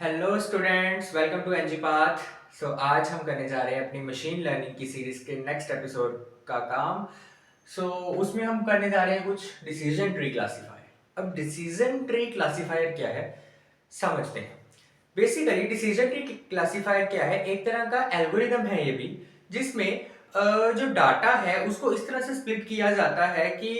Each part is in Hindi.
Hello students, welcome to NG path. आज हम करने जा रहे हैं अपनी मशीन लर्निंग की सीरीज के नेक्स्ट एपिसोड का काम। उसमें हम करने जा रहे हैं कुछ डिसीजन ट्री क्लासीफायर। अब डिसीजन ट्री क्लासीफायर क्या है समझते हैं। बेसिकली डिसीजन ट्री क्लासीफायर क्या है, एक तरह का एल्गोरिदम है ये भी, जिसमें जो डाटा है उसको इस तरह से स्प्लिट किया जाता है कि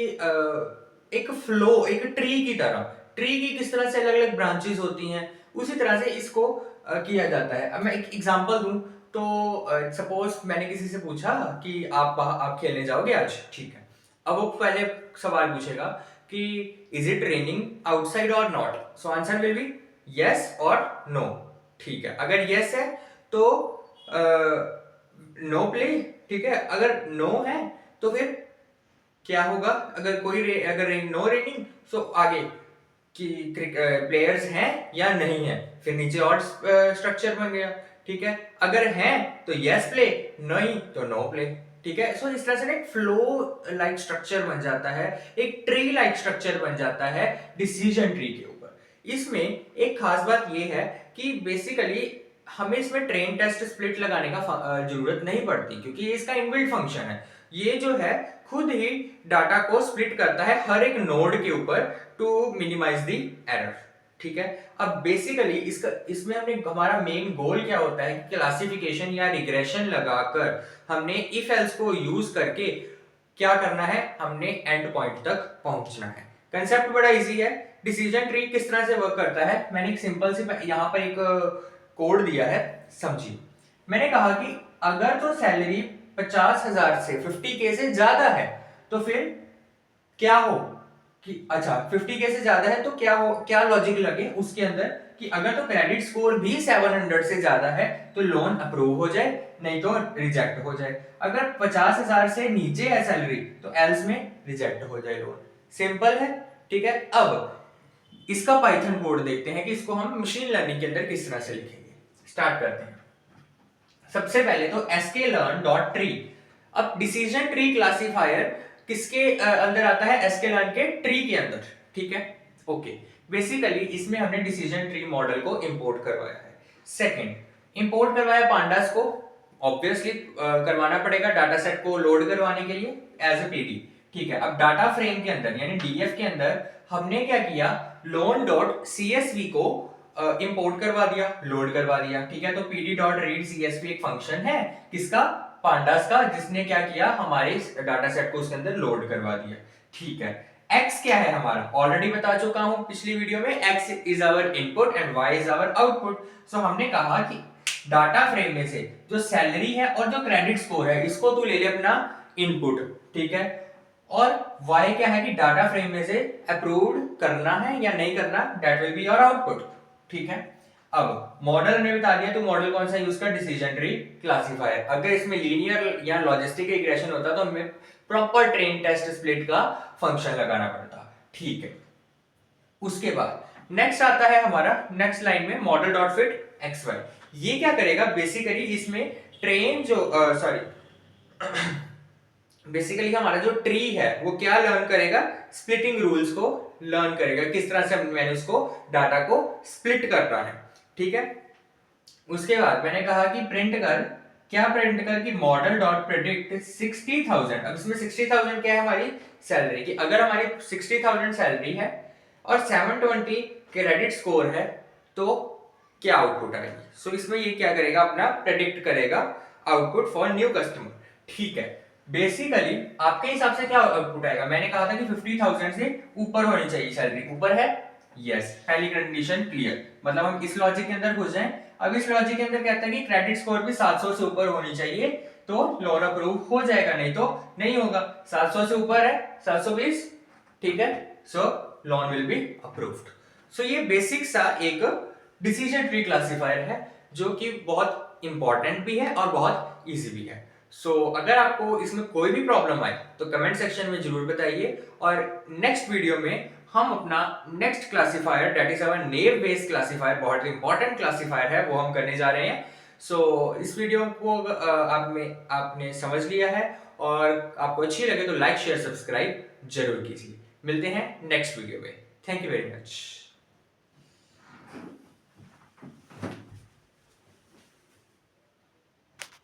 एक फ्लो, एक ट्री की तरह, ट्री की किस तरह से अलग अलग ब्रांचेस होती हैं उसी तरह से इसको किया जाता है। अब मैं एक एग्जांपल दूं तो सपोज मैंने किसी से पूछा कि आप खेलने जाओगे आज, ठीक है। अब वो पहले सवाल पूछेगा कि इज इट रेनिंग आउटसाइड और not, so answer will be yes और नो, ठीक है। अगर यस है तो नो प्ले, ठीक है। अगर नो है तो फिर क्या होगा, अगर नो रेनिंग तो आगे कि प्लेयर्स हैं या नहीं है, फिर नीचे और स्ट्रक्चर बन गया, ठीक है। अगर हैं तो यस प्ले, नहीं तो नो प्ले, ठीक है। इस तरह से ना एक फ्लो लाइक स्ट्रक्चर बन जाता है, एक ट्री लाइक स्ट्रक्चर बन जाता है डिसीजन ट्री के ऊपर। इसमें एक खास बात यह है कि बेसिकली हमें इसमें ट्रेन टेस्ट स्प्लिट लगाने का जरूरत नहीं पड़ती, क्योंकि ये इसका इनबिल्ट फंक्शन है। ये जो है खुद ही डाटा को स्प्लिट करता है हर एक नोड के ऊपर टू मिनिमाइज द एरर, ठीक है। अब बेसिकली इसमें हमने हमारा मेन गोल क्या होता है, क्लासिफिकेशन या रिग्रेशन लगाकर हमने इफ एल्स को यूज करके क्या करना है, हमने एंड पॉइंट तक पहुंचना है। कंसेप्ट बड़ा इजी है। डिसीजन ट्री किस तरह से वर्क करता है, मैंने एक सिंपल सी यहां पर एक कोड दिया है, समझिए। मैंने कहा कि अगर तो सैलरी 50,000 से 50K से ज्यादा है तो फिर क्या हो कि अच्छा 50K से ज्यादा है तो क्या हो, क्या लॉजिक लगे उसके अंदर कि अगर तो क्रेडिट स्कोर भी 700 से ज्यादा है तो लोन अप्रूव हो जाए, नहीं तो रिजेक्ट हो जाए। अगर 50,000 से नीचे है सैलरी तो एल्स में रिजेक्ट हो जाए लोन। सिंपल है, ठीक है। अब इसका पाइथन कोड देखते हैं कि इसको हम मशीन लर्निंग के अंदर किस तरह से लिखेंगे। स्टार्ट करते हैं। सबसे पहले तो sklearn.tree। अब डिसीजन ट्री क्लासीफायर किसके अंदर आता है, sklearn के ट्री के अंदर, ठीक है। ओके, बेसिकली इसमें हमने डिसीजन ट्री मॉडल को इंपोर्ट करवाया है। सेकंड, इंपोर्ट करवाया पांडास को, ऑब्वियसली करवाना पड़ेगा डाटा सेट को लोड करवाने के लिए एज ए पीडी, ठीक है। अब डाटा फ्रेम के अंदर यानी डीएफ के अंदर हमने क्या किया, लोन डॉट सीएसवी को इंपोर्ट करवा दिया, लोड करवा दिया, ठीक है। तो pd डॉट रीड csv एक फंक्शन है किसका, पांडास का, जिसने क्या किया, हमारे डाटा सेट को उसके अंदर लोड करवा दिया, ठीक है। x क्या है हमारा, ऑलरेडी बता चुका हूं पिछली वीडियो में, x is our input and y is our output. So हमने कहा कि डाटा फ्रेम में से जो सैलरी है और जो क्रेडिट स्कोर है इसको तू ले ले अपना इनपुट, ठीक है। और y क्या है कि डाटा फ्रेम में से अप्रूव्ड करना है या नहीं करना, that will be your output, ठीक है। अब मॉडल ने बता दिया तो मॉडल कौन सा यूज कर, डिसीजन ट्री क्लासीफायर। अगर इसमें लीनियर या लॉजिस्टिक रिग्रेशन होता तो हमें प्रॉपर ट्रेन टेस्ट स्प्लिट का फंक्शन लगाना पड़ता, ठीक है। उसके बाद नेक्स्ट आता है हमारा नेक्स्ट लाइन में model dot fit X Y. ये क्या करेगा, बेसिकली इसमें ट्रेन जो बेसिकली हमारा जो ट्री है वो क्या लर्न करेगा, स्प्लिटिंग रूल्स को लर्न करेगा, किस तरह से मैंने उसको डाटा को स्प्लिट करना है, ठीक है। उसके बाद मैंने कहा कि प्रिंट कर, क्या प्रिंट कर कि मॉडल डॉट प्रेडिक्ट 60,000। अब इसमें 60,000 क्या है, हमारी सैलरी की। अगर हमारी 60,000 सैलरी है और 720 क्रेडिट स्कोर है तो क्या आउटपुट आएगी। इसमें ये क्या करेगा, अपना प्रेडिक्ट करेगा आउटपुट फॉर न्यू कस्टमर, ठीक है। बेसिकली आपके हिसाब से क्या आउटपुट आएगा, मैंने कहा था कि 50,000 से ऊपर होनी चाहिए सैलरी, ऊपर है, यस, पहली कंडीशन क्लियर। मतलब हम इस लॉजिक के अंदर घुस जाएं। अब इस लॉजिक के अंदर कहता है कि क्रेडिट स्कोर भी 700 से ऊपर होनी चाहिए तो लोन अप्रूव हो जाएगा, नहीं तो नहीं होगा। 700 से ऊपर है 720, ठीक है, सो लोन विल बी अप्रूव्ड। ये बेसिक सा एक डिसीजन ट्री क्लासीफायर है जो कि बहुत इंपॉर्टेंट भी है और बहुत इजी भी है। अगर आपको इसमें कोई भी प्रॉब्लम आए तो कमेंट सेक्शन में जरूर बताइए, और नेक्स्ट वीडियो में हम अपना next classifier that is our naive based classifier, बहुत इंपॉर्टेंट क्लासीफायर है, वो हम करने जा रहे हैं। इस वीडियो को आपने समझ लिया है और आपको अच्छी लगे तो लाइक शेयर सब्सक्राइब जरूर कीजिए। मिलते हैं नेक्स्ट वीडियो में। Thank you very much.